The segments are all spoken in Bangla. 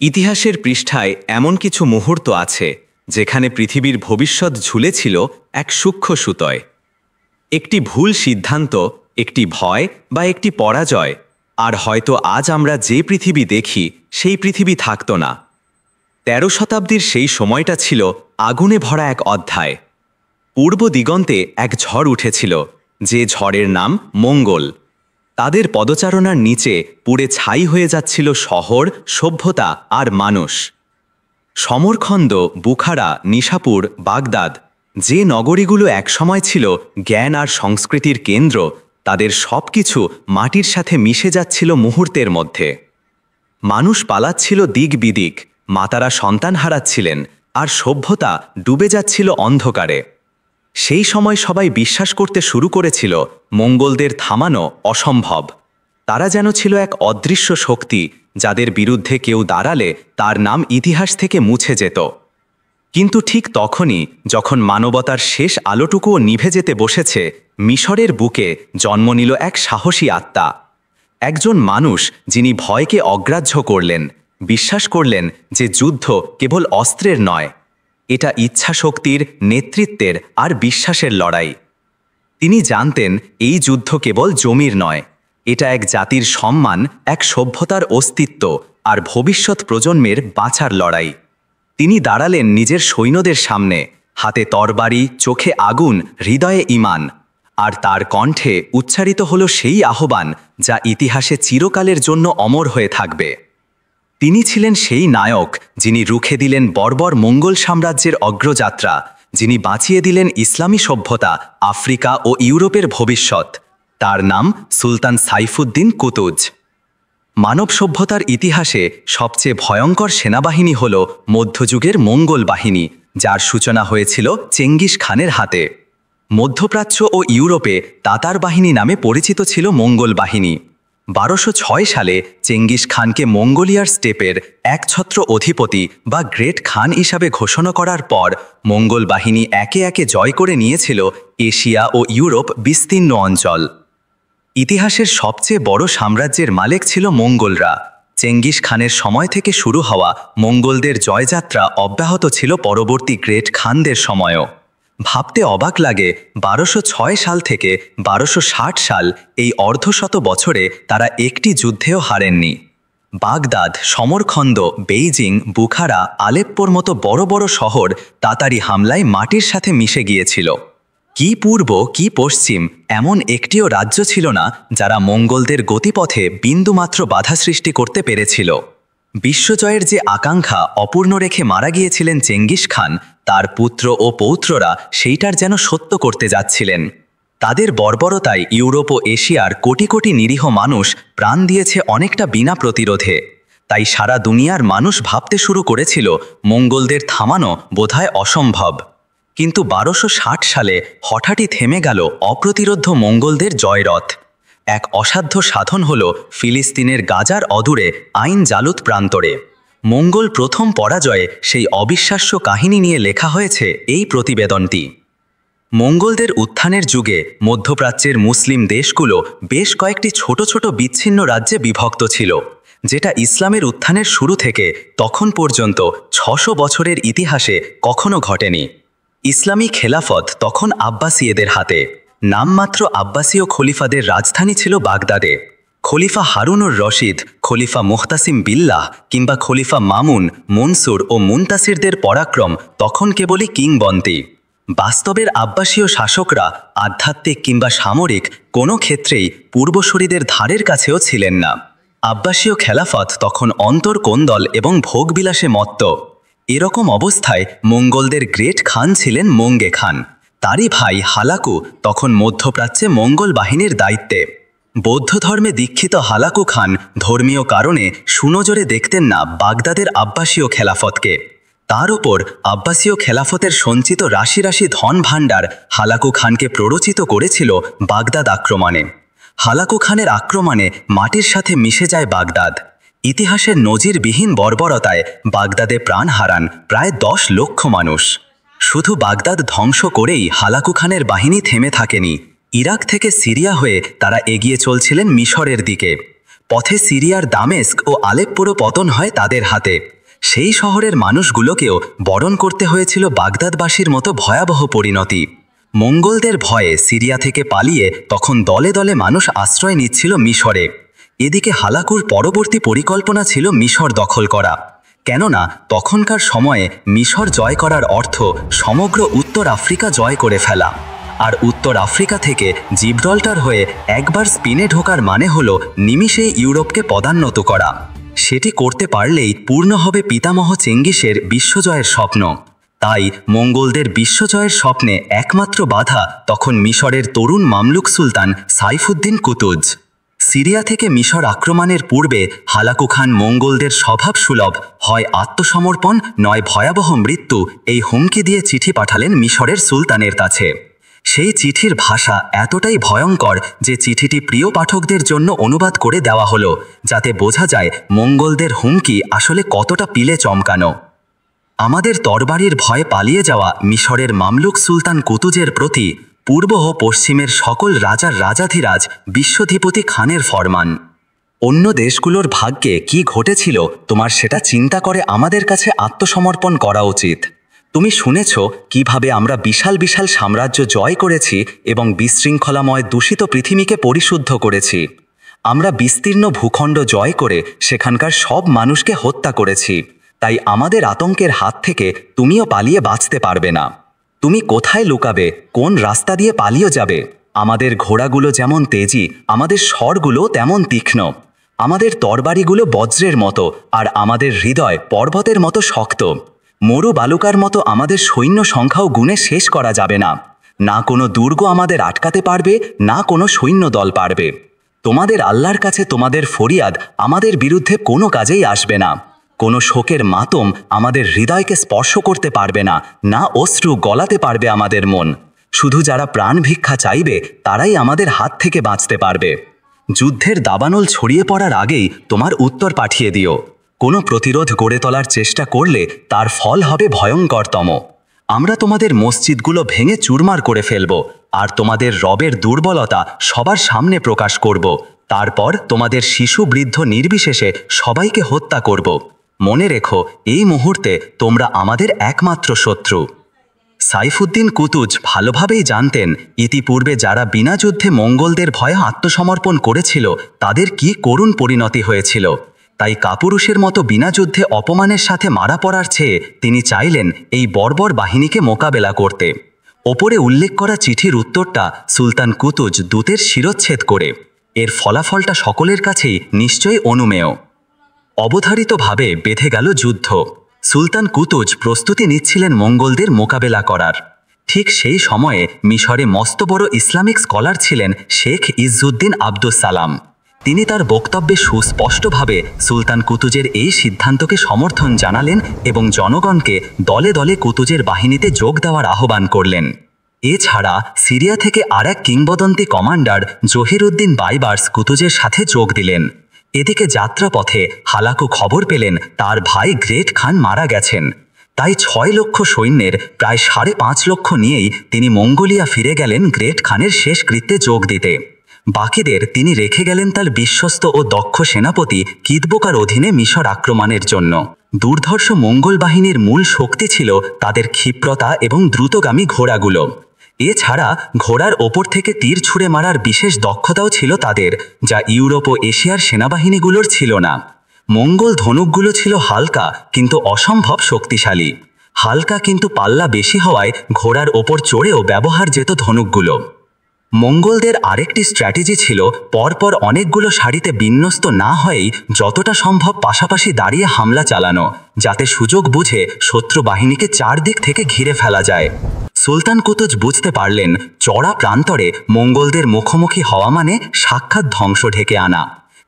ইতিহাসের পৃষ্ঠায় এমন কিছু মুহূর্ত আছে যেখানে পৃথিবীর ভবিষ্যৎ ঝুলেছিল এক সূক্ষ্ম সুতোয়। একটি ভুল সিদ্ধান্ত, একটি ভয় বা একটি পরাজয়, আর হয়তো আজ আমরা যে পৃথিবী দেখি সেই পৃথিবী থাকত না। ১৩ শতাব্দীর সেই সময়টা ছিল আগুনে ভরা এক অধ্যায়। পূর্ব দিগন্তে এক ঝড় উঠেছিল, যে ঝড়ের নাম মঙ্গল। তাদের পদচারণার নিচে পুড়ে ছাই হয়ে যাচ্ছিল শহর, সভ্যতা আর মানুষ। সমরখন্দ, বুখারা, নিশাপুর, বাগদাদ, যে নগরীগুলো একসময় ছিল জ্ঞান আর সংস্কৃতির কেন্দ্র, তাদের সব কিছু মাটির সাথে মিশে যাচ্ছিল মুহূর্তের মধ্যে। মানুষ পালাচ্ছিল দিক বিদিক, মাতারা সন্তান হারাচ্ছিলেন, আর সভ্যতা ডুবে যাচ্ছিল অন্ধকারে। সেই সময় সবাই বিশ্বাস করতে শুরু করেছিল মঙ্গলদের থামানো অসম্ভব। তারা যেন ছিল এক অদৃশ্য শক্তি, যাদের বিরুদ্ধে কেউ দাঁড়ালে তার নাম ইতিহাস থেকে মুছে যেত। কিন্তু ঠিক তখনই যখন মানবতার শেষ আলোটুকুও নিভে যেতে বসেছে, মিশরের বুকে জন্ম নিল এক সাহসী আত্মা। একজন মানুষ যিনি ভয়কে অগ্রাহ্য করলেন, বিশ্বাস করলেন যে যুদ্ধ কেবল অস্ত্রের নয়, এটা ইচ্ছাশক্তির, নেতৃত্বের আর বিশ্বাসের লড়াই। তিনি জানতেন এই যুদ্ধ কেবল জমির নয়, এটা এক জাতির সম্মান, এক সভ্যতার অস্তিত্ব আর ভবিষ্যৎ প্রজন্মের বাঁচার লড়াই। তিনি দাঁড়ালেন নিজের সৈন্যদের সামনে, হাতে তরবারি, চোখে আগুন, হৃদয়ে ঈমান। আর তার কণ্ঠে উচ্চারিত হল সেই আহ্বান যা ইতিহাসে চিরকালের জন্য অমর হয়ে থাকবে। তিনি ছিলেন সেই নায়ক যিনি রুখে দিলেন বর্বর মঙ্গল সাম্রাজ্যের অগ্রযাত্রা, যিনি বাঁচিয়ে দিলেন ইসলামী সভ্যতা, আফ্রিকা ও ইউরোপের ভবিষ্যৎ। তার নাম সুলতান সাইফুদ্দিন কুতুজ। মানব সভ্যতার ইতিহাসে সবচেয়ে ভয়ঙ্কর সেনাবাহিনী হল মধ্যযুগের মঙ্গল বাহিনী, যার সূচনা হয়েছিল চেঙ্গিস খানের হাতে। মধ্যপ্রাচ্য ও ইউরোপে তাতার বাহিনী নামে পরিচিত ছিল মঙ্গল বাহিনী। ১২০৬ সালে চেঙ্গিস খানকে মঙ্গোলিয়ার স্টেপের একছত্র অধিপতি বা গ্রেট খান হিসাবে ঘোষণা করার পর মঙ্গল বাহিনী একে একে জয় করে নিয়েছিল এশিয়া ও ইউরোপ বিস্তীর্ণ অঞ্চল। ইতিহাসের সবচেয়ে বড় সাম্রাজ্যের মালিক ছিল মঙ্গলরা। চেঙ্গিস খানের সময় থেকে শুরু হওয়া মঙ্গলদের জয়যাত্রা অব্যাহত ছিল পরবর্তী গ্রেট খানদের সময়ও। ভাবতে অবাক লাগে, ১২০৬ সাল থেকে ১২৬০ সাল, এই অর্ধশত বছরে তারা একটি যুদ্ধেও হারেননি। বাগদাদ, সমরখন্দ, বেইজিং, বুখারা, আলেপ্পোর মতো বড় বড় শহর তাতারি হামলায় মাটির সাথে মিশে গিয়েছিল। কি পূর্ব, কি পশ্চিম, এমন একটিও রাজ্য ছিল না যারা মঙ্গলদের গতিপথে বিন্দুমাত্র বাধা সৃষ্টি করতে পেরেছিল। বিশ্বজয়ের যে আকাঙ্ক্ষা অপূর্ণ রেখে মারা গিয়েছিলেন চেঙ্গিস খান, তার পুত্র ও পৌত্ররা সেইটার যেন সত্য করতে যাচ্ছিলেন। তাদের বর্বরতায় ইউরোপ ও এশিয়ার কোটি কোটি নিরীহ মানুষ প্রাণ দিয়েছে অনেকটা বিনা প্রতিরোধে। তাই সারা দুনিয়ার মানুষ ভাবতে শুরু করেছিল মঙ্গলদের থামানো বোধহয় অসম্ভব। কিন্তু ১২৬০ সালে হঠাৎই থেমে গেল অপ্রতিরোধ্য মঙ্গলদের জয়রথ। এক অসাধ্য সাধন হল ফিলিস্তিনের গাজার অদূরে আইন জালুত প্রান্তরে। মঙ্গল প্রথম পরাজয়ে সেই অবিশ্বাস্য কাহিনী নিয়ে লেখা হয়েছে এই প্রতিবেদনটি। মঙ্গলদের উত্থানের যুগে মধ্যপ্রাচ্যের মুসলিম দেশগুলো বেশ কয়েকটি ছোট ছোট বিচ্ছিন্ন রাজ্যে বিভক্ত ছিল, যেটা ইসলামের উত্থানের শুরু থেকে তখন পর্যন্ত ৬০০ বছরের ইতিহাসে কখনো ঘটেনি। ইসলামী খেলাফত তখন আব্বাসীয়দের হাতে। নামমাত্র আব্বাসীয় খলিফাদের রাজধানী ছিল বাগদাদে। খলিফা হারুনুর রশিদ, খলিফা মুহতাসিম বিল্লাহ কিংবা খলিফা মামুন, মনসুর ও মুনতাসিরদের পরাক্রম তখন কেবলই কিংবদন্তি। বাস্তবের আব্বাসীয় শাসকরা আধ্যাত্মিক কিংবা সামরিক কোনো ক্ষেত্রেই পূর্বসূরিদের ধারের কাছেও ছিলেন না। আব্বাসীয় খেলাফত তখন অন্তর্কোন্দল এবং ভোগবিলাসে মত্ত। এরকম অবস্থায় মঙ্গলদের গ্রেট খান ছিলেন মঙ্গে খান। তারই ভাই হালাকু তখন মধ্যপ্রাচ্যে মঙ্গল বাহিনীর দায়িত্বে। বৌদ্ধ ধর্মে দীক্ষিত হালাকু খান ধর্মীয় কারণে সুনজরে দেখতেন না বাগদাদের আব্বাসীয় খেলাফতকে। তার উপর আব্বাসীয় খেলাফতের সঞ্চিত রাশি রাশি ধন ভাণ্ডার হালাকু খানকে প্ররোচিত করেছিল বাগদাদ আক্রমণে। হালাকু খানের আক্রমণে মাটির সাথে মিশে যায় বাগদাদ। ইতিহাসের নজিরবিহীন বর্বরতায় বাগদাদে প্রাণ হারান প্রায় ১০ লক্ষ মানুষ। শুধু বাগদাদ ধ্বংস করেই হালাকু খানের বাহিনী থেমে থাকেনি। ইরাক থেকে সিরিয়া হয়ে তারা এগিয়ে চলছিলেন মিশরের দিকে। পথে সিরিয়ার দামেস্ক ও আলেপ্পোরও পতন হয় তাদের হাতে। সেই শহরের মানুষগুলোকেও বরণ করতে হয়েছিল বাগদাদবাসীর মতো ভয়াবহ পরিণতি। মঙ্গলদের ভয়ে সিরিয়া থেকে পালিয়ে তখন দলে দলে মানুষ আশ্রয় নিচ্ছিল মিশরে। এদিকে হালাকুর পরবর্তী পরিকল্পনা ছিল মিশর দখল করা, কেননা তখনকার সময়ে মিশর জয় করার অর্থ সমগ্র উত্তর আফ্রিকা জয় করে ফেলা, আর উত্তর আফ্রিকা থেকে জিব্রাল্টার হয়ে একবার স্পেনে ঢোকার মানে হলো নিমিষেই ইউরোপকে পদান্নত করা। সেটি করতে পারলেই পূর্ণ হবে পিতামহ চেঙ্গিসের বিশ্বজয়ের স্বপ্ন। তাই মঙ্গলদের বিশ্বজয়ের স্বপ্নে একমাত্র বাধা তখন মিশরের তরুণ মামলুক সুলতান সাইফুদ্দিন কুতুজ। সিরিয়া থেকে মিশর আক্রমণের পূর্বে হালাকু খান মঙ্গলদের স্বভাবসুলভ হয় আত্মসমর্পণ নয় ভয়াবহ মৃত্যু এই হুমকি দিয়ে চিঠি পাঠালেন মিশরের সুলতানের কাছে। সেই চিঠির ভাষা এতটাই ভয়ঙ্কর যে চিঠিটি প্রিয় পাঠকদের জন্য অনুবাদ করে দেওয়া হলো, যাতে বোঝা যায় মঙ্গলদের হুমকি আসলে কতটা পিলে চমকানো। আমাদের তরবারির ভয়ে পালিয়ে যাওয়া মিশরের মামলুক সুলতান কুতুজের প্রতি পূর্ব ও পশ্চিমের সকল রাজার রাজাধিরাজ বিশ্বধিপতি খানের ফরমান। অন্য দেশগুলোর ভাগ্যে কি ঘটেছিল তোমার সেটা চিন্তা করে আমাদের কাছে আত্মসমর্পণ করা উচিত। তুমি শুনেছ কিভাবে আমরা বিশাল বিশাল সাম্রাজ্য জয় করেছি এবং বিশৃঙ্খলাময় দূষিত পৃথিবীকে পরিশুদ্ধ করেছি। আমরা বিস্তীর্ণ ভূখণ্ড জয় করে সেখানকার সব মানুষকে হত্যা করেছি। তাই আমাদের আতঙ্কের হাত থেকে তুমিও পালিয়ে বাঁচতে পারবে না। তুমি কোথায় লুকাবে, কোন রাস্তা দিয়ে পালিয়ে যাবে? আমাদের ঘোড়াগুলো যেমন তেজি, আমাদের স্বরগুলো তেমন তীক্ষ্ণ। আমাদের তরবারিগুলো বজ্রের মতো, আর আমাদের হৃদয় পর্বতের মতো শক্ত। মরু বালুকার মতো আমাদের সৈন্য সংখ্যাও গুণে শেষ করা যাবে না। না কোনো দুর্গ আমাদের আটকাতে পারবে, না কোনো সৈন্য দল পারবে। তোমাদের আল্লাহর কাছে তোমাদের ফরিয়াদ আমাদের বিরুদ্ধে কোনো কাজেই আসবে না। কোনো শোকের মাতম আমাদের হৃদয়কে স্পর্শ করতে পারবে না, না অশ্রু গলাতে পারবে আমাদের মন। শুধু যারা প্রাণ ভিক্ষা চাইবে তারাই আমাদের হাত থেকে বাঁচতে পারবে। যুদ্ধের দাবানল ছড়িয়ে পড়ার আগেই তোমার উত্তর পাঠিয়ে দিও। কোনো প্রতিরোধ গড়ে তোলার চেষ্টা করলে তার ফল হবে ভয়ঙ্করতম। আমরা তোমাদের মসজিদগুলো ভেঙে চুরমার করে ফেলব, আর তোমাদের রবের দুর্বলতা সবার সামনে প্রকাশ করব। তারপর তোমাদের শিশু বৃদ্ধ নির্বিশেষে সবাইকে হত্যা করব। মনে রেখো, এই মুহূর্তে তোমরা আমাদের একমাত্র শত্রু। সাইফুদ্দিন কুতুজ ভালোভাবেই জানতেন ইতিপূর্বে যারা বিনা যুদ্ধে মঙ্গলদের ভয়ে আত্মসমর্পণ করেছিল তাদের কি করুণ পরিণতি হয়েছিল। তাই কাপুরুষের মতো বিনা যুদ্ধে অপমানের সাথে মারা পড়ার চেয়ে তিনি চাইলেন এই বর্বর বাহিনীকে মোকাবেলা করতে। ওপরে উল্লেখ করা চিঠির উত্তরটা সুলতান কুতুজ দূতের শিরচ্ছেদ করে। এর ফলাফলটা সকলের কাছেই নিশ্চয়ই অনুমেয়। অবধারিতভাবে বেঁধে গেল যুদ্ধ। সুলতান কুতুজ প্রস্তুতি নিচ্ছিলেন মঙ্গলদের মোকাবেলা করার। ঠিক সেই সময়ে মিশরে মস্ত বড় ইসলামিক স্কলার ছিলেন শেখ ইজ্জুদ্দিন আব্দুস সালাম। তিনি তার বক্তব্যে সুস্পষ্টভাবে সুলতান কুতুজের এই সিদ্ধান্তকে সমর্থন জানালেন এবং জনগণকে দলে দলে কুতুজের বাহিনীতে যোগ দেওয়ার আহ্বান করলেন। এছাড়া সিরিয়া থেকে আর এক কিংবদন্তি কমান্ডার জহিরুদ্দিন বাইবার্স কুতুজের সাথে যোগ দিলেন। এদিকে যাত্রাপথে হালাকু খবর পেলেন তার ভাই গ্রেট খান মারা গেছেন। তাই 6 লক্ষ সৈন্যের প্রায় 5.5 লক্ষ নিয়েই তিনি মঙ্গোলিয়া ফিরে গেলেন গ্রেট খানের শেষকৃত্যে যোগ দিতে। বাকিদের তিনি রেখে গেলেন তার বিশ্বস্ত ও দক্ষ সেনাপতি কিতবোকার অধীনে মিশর আক্রমণের জন্য। দুর্ধর্ষ মঙ্গল বাহিনীর মূল শক্তি ছিল তাদের ক্ষিপ্রতা এবং দ্রুতগামী ঘোড়াগুলো। এছাড়া ঘোড়ার ওপর থেকে তীর ছুঁড়ে মারার বিশেষ দক্ষতাও ছিল তাদের, যা ইউরোপ ও এশিয়ার সেনাবাহিনীগুলোর ছিল না। মঙ্গল ধনুকগুলো ছিল হালকা কিন্তু অসম্ভব শক্তিশালী। হালকা কিন্তু পাল্লা বেশি হওয়ায় ঘোড়ার ওপর চড়েও ব্যবহার যেত ধনুকগুলো। মঙ্গলদের আরেকটি স্ট্র্যাটেজি ছিল পরপর অনেকগুলো সারিতে বিন্যস্ত না হয়েই যতটা সম্ভব পাশাপাশি দাঁড়িয়ে হামলা চালানো, যাতে সুযোগ বুঝে শত্রু বাহিনীকে চারদিক থেকে ঘিরে ফেলা যায়। সুলতান কুতুজ বুঝতে পারলেন চড়া প্রান্তরে মঙ্গলদের মুখোমুখি হওয়া মানে সাক্ষাৎ ধ্বংস ঢেকে আনা।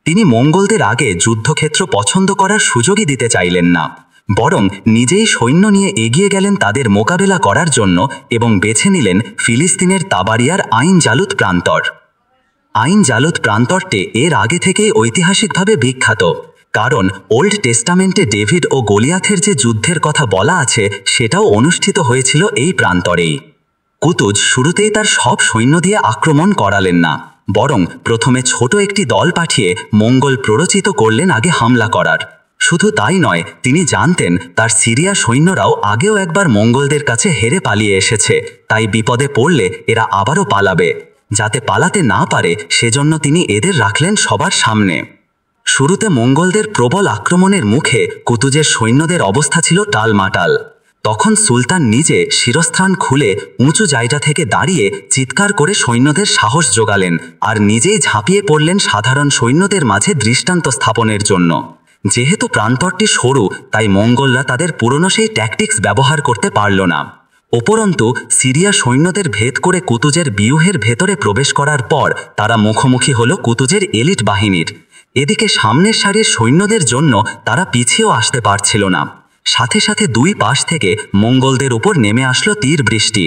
তিনি মঙ্গলদের আগে যুদ্ধক্ষেত্র পছন্দ করার সুযোগই দিতে চাইলেন না, বরং নিজেই সৈন্য নিয়ে এগিয়ে গেলেন তাদের মোকাবেলা করার জন্য এবং বেছে নিলেন ফিলিস্তিনের তাবারিয়ার আইন জালুত প্রান্তর। আইন জালুত প্রান্তরটি এর আগে থেকেই ঐতিহাসিকভাবে বিখ্যাত, কারণ ওল্ড টেস্টামেন্টে ডেভিড ও গলিয়াথের যে যুদ্ধের কথা বলা আছে সেটাও অনুষ্ঠিত হয়েছিল এই প্রান্তরেই। কুতুজ শুরুতেই তার সব সৈন্য দিয়ে আক্রমণ করালেন না, বরং প্রথমে ছোট একটি দল পাঠিয়ে মঙ্গল প্ররোচিত করলেন আগে হামলা করার। শুধু তাই নয়, তিনি জানতেন তার সিরিয়া সৈন্যরাও আগেও একবার মঙ্গলদের কাছে হেরে পালিয়ে এসেছে, তাই বিপদে পড়লে এরা আবারও পালাবে। যাতে পালাতে না পারে সেজন্য তিনি এদের রাখলেন সবার সামনে। শুরুতে মঙ্গলদের প্রবল আক্রমণের মুখে কুতুজের সৈন্যদের অবস্থা ছিল টালমাটাল। তখন সুলতান নিজে শিরস্ত্রাণ খুলে উঁচু জায়গা থেকে দাঁড়িয়ে চিৎকার করে সৈন্যদের সাহস জোগালেন, আর নিজেই ঝাঁপিয়ে পড়লেন সাধারণ সৈন্যদের মাঝে দৃষ্টান্ত স্থাপনের জন্য। যেহেতু প্রান্তরটি সরু, তাই মঙ্গলরা তাদের পুরনো সেই ট্যাকটিক্স ব্যবহার করতে পারল না। উপরন্তু সিরিয়া সৈন্যদের ভেদ করে কুতুজের বিউহের ভেতরে প্রবেশ করার পর তারা মুখোমুখি হল কুতুজের এলিট বাহিনীর। এদিকে সামনের সারির সৈন্যদের জন্য তারা পিছিয়েও আসতে পারছিল না। সাথে সাথে দুই পাশ থেকে মঙ্গলদের উপর নেমে আসলো তীর বৃষ্টি।